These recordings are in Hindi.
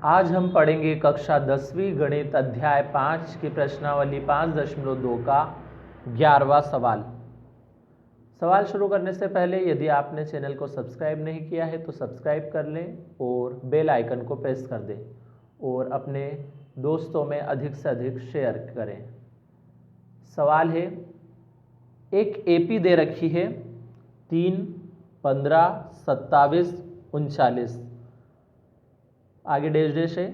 आज हम पढ़ेंगे कक्षा 10वीं गणित अध्याय 5 की प्रश्नावली 5.2 का 11वां सवाल। सवाल शुरू करने से पहले यदि आपने चैनल को सब्सक्राइब नहीं किया है तो सब्सक्राइब कर लें और बेल आइकन को प्रेस कर दें और अपने दोस्तों में अधिक से अधिक शेयर करें। सवाल है, एक एपी दे रखी है 3, 15, 27, 39, आगे डैश डैश है।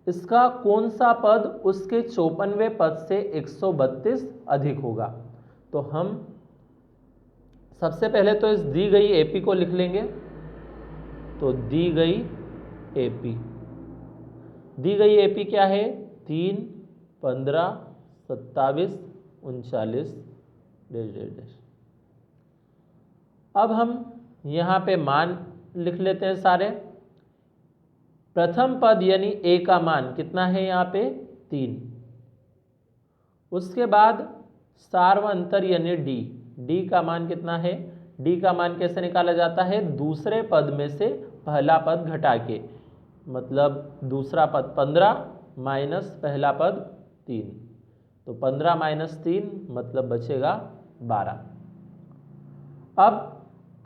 इसका कौन सा पद उसके 54वें पद से 132 अधिक होगा? तो हम सबसे पहले तो इस दी गई एपी को लिख लेंगे। तो दी गई एपी क्या है? 3, 15, 27, 39 डैश डैश डैश। अब हम यहाँ पे मान लिख लेते हैं सारे। प्रथम पद यानी ए का मान कितना है? यहाँ पे 3। उसके बाद सार्वअंतर यानी डी का मान कितना है? डी का मान कैसे निकाला जाता है? दूसरे पद में से पहला पद घटा के, मतलब दूसरा पद 15 माइनस पहला पद 3, तो 15 माइनस 3 मतलब बचेगा 12। अब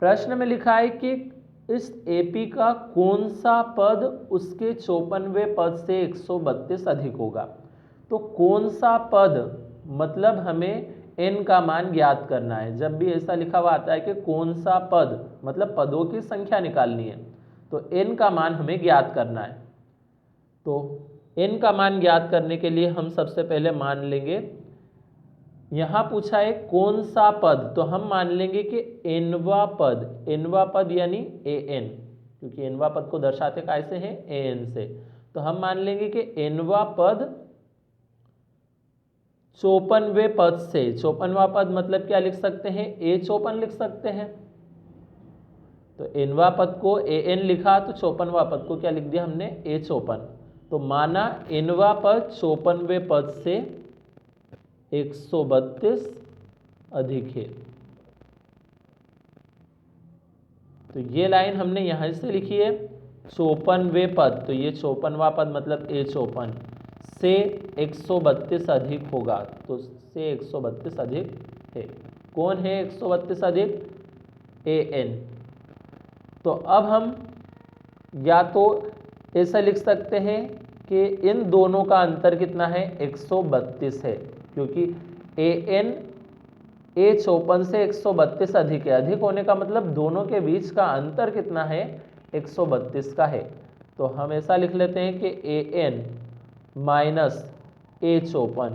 प्रश्न में लिखा है कि इस एपी का कौन सा पद उसके 54वें पद से 132 अधिक होगा? तो कौन सा पद मतलब हमें n का मान ज्ञात करना है। जब भी ऐसा लिखा हुआ आता है कि कौन सा पद मतलब पदों की संख्या निकालनी है, तो n का मान हमें ज्ञात करना है। तो n का मान ज्ञात करने के लिए हम सबसे पहले मान लेंगे, यहाँ पूछा है कौन सा पद, तो हम मान लेंगे कि nवा पद यानी an, क्योंकि nवा पद को दर्शाते कैसे हैं? an से। तो हम मान लेंगे कि nवा पद 54वें पद से, 54वां पद मतलब क्या लिख सकते हैं? a54 लिख सकते हैं। तो nवा पद को an लिखा तो 54वां पद को क्या लिख दिया हमने? a54। तो माना nवा पद 54वें पद से 132 अधिक है। तो ये लाइन हमने यहां से लिखी है 54वें पद, तो ये 54वां पद मतलब a54 से 132 अधिक होगा। तो से 132 अधिक है। कौन है 132 अधिक? an। तो अब हम या तो ऐसा लिख सकते हैं कि इन दोनों का अंतर कितना है? 132 है, क्योंकि an a54 से 132 अधिक है। अधिक होने का मतलब दोनों के बीच का अंतर कितना है? 132 का है। तो हम ऐसा लिख लेते हैं कि an minus a54,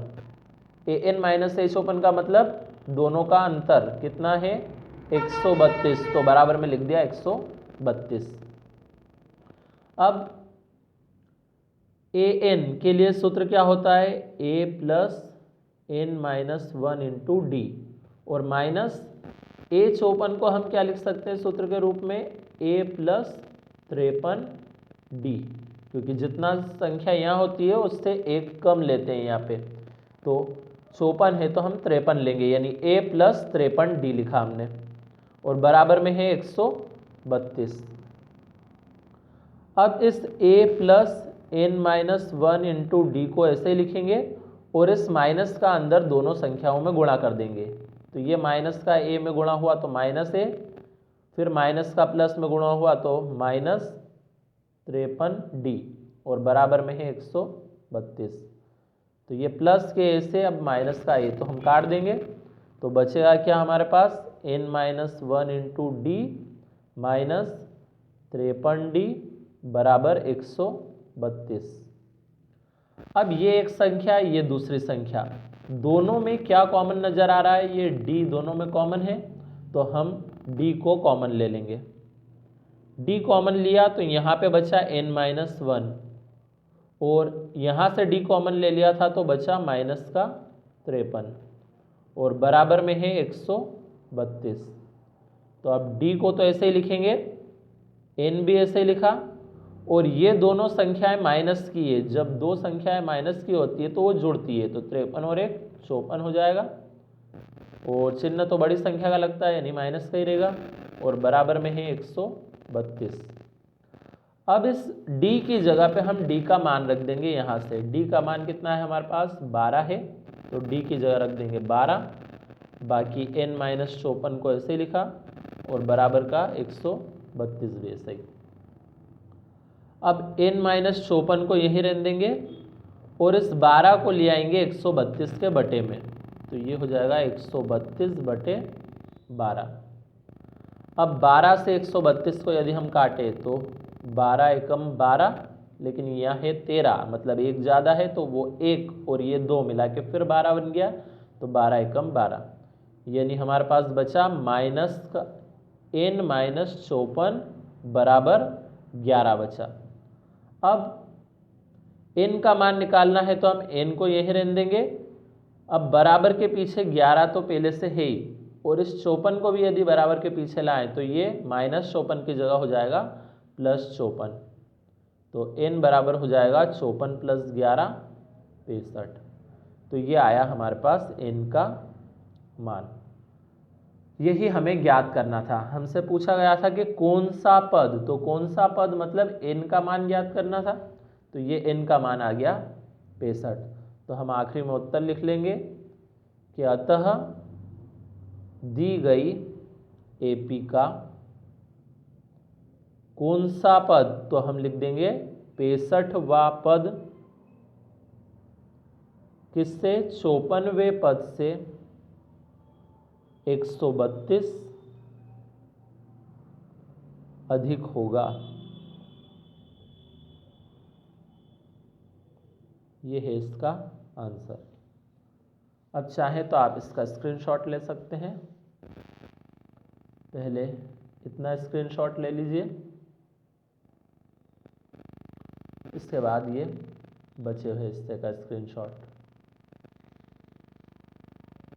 an minus a54 का मतलब दोनों का अंतर कितना है? 132। तो बराबर में लिख दिया 132। अब an के लिए सूत्र क्या होता है? a plus n minus 1 into D, और माइनस a54 को हम क्या लिख सकते हैं सूत्र के रूप में? a प्लस 53d, क्योंकि जितना संख्या यहाँ होती है उससे एक कम लेते हैं यहाँ पे। तो 54 है तो हम 53 लेंगे, यानी a प्लस 53d लिखा हमने, और बराबर में है 132। अब इस a plus n minus 1 into D को ऐसे लिखेंगे और इस माइनस का अंदर दोनों संख्याओं में गुणा कर देंगे। तो ये माइनस का a में गुणा हुआ तो माइनस a, फिर माइनस का प्लस में गुणा हुआ तो माइनस 53d, और बराबर में है 132। तो ये प्लस के a से अब माइनस का a तो हम काट देंगे। तो बचेगा क्या हमारे पास? n minus 1 into D minus 53d बराबर 132। अब ये एक संख्या, ये दूसरी संख्या, दोनों में क्या कॉमन नजर आ रहा है? ये d दोनों में कॉमन है, तो हम d को कॉमन ले लेंगे। d कॉमन लिया तो यहाँ पे बचा n माइनस 1, और यहाँ से d कॉमन ले लिया था तो बचा माइनस का 53, और बराबर में है 132। तो अब d को तो ऐसे ही लिखेंगे, n भी ऐसे ही लिखा, और ये दोनों संख्याएं माइनस की है। जब दो संख्याएं माइनस की होती है तो वो जुड़ती है, तो 53 और 1 54 हो जाएगा, और चिन्ह तो बड़ी संख्या का लगता है यानी माइनस का ही रहेगा, और बराबर में है 132। अब इस d की जगह पे हम d का मान रख देंगे। यहाँ से d का मान कितना है हमारे पास 12 है, तो d की जगह रख देंगे 12। बाकी n माइनस 54 को ऐसे लिखा और बराबर का 132 भी ऐसे ही। अब n माइनस 54 को यहीं रहने देंगे और इस 12 को ले आएंगे 132 के बटे में, तो ये हो जाएगा 132 बटे 12। अब 12 से 132 को यदि हम काटे तो 12 एकम 12, लेकिन यह है 13, मतलब एक ज़्यादा है तो वो 1 और ये 2 मिला के फिर 12 बन गया, तो 12 एकम 12, यानी हमारे पास बचा माइनस का n माइनस 54 बराबर 11 बचा। अब n का मान निकालना है तो हम n को यहीं रहने देंगे। अब बराबर के पीछे 11 तो पहले से है ही, और इस 54 को भी यदि बराबर के पीछे लाएं तो ये माइनस 54 की जगह हो जाएगा प्लस 54, तो n बराबर हो जाएगा 54 प्लस 11 65। तो ये आया हमारे पास n का मान। यही हमें ज्ञात करना था। हमसे पूछा गया था कि कौन सा पद, तो कौन सा पद मतलब n का मान ज्ञात करना था, तो ये n का मान आ गया 65। तो हम आखिरी में उत्तर लिख लेंगे कि अतः दी गई AP का कौन सा पद, तो हम लिख देंगे 65वां पद किससे 54वें पद से 132 अधिक होगा। ये है इसका आंसर। अब चाहें तो आप इसका स्क्रीनशॉट ले सकते हैं। पहले इतना स्क्रीनशॉट ले लीजिए, इसके बाद ये बचे हुए हिस्से का स्क्रीनशॉट।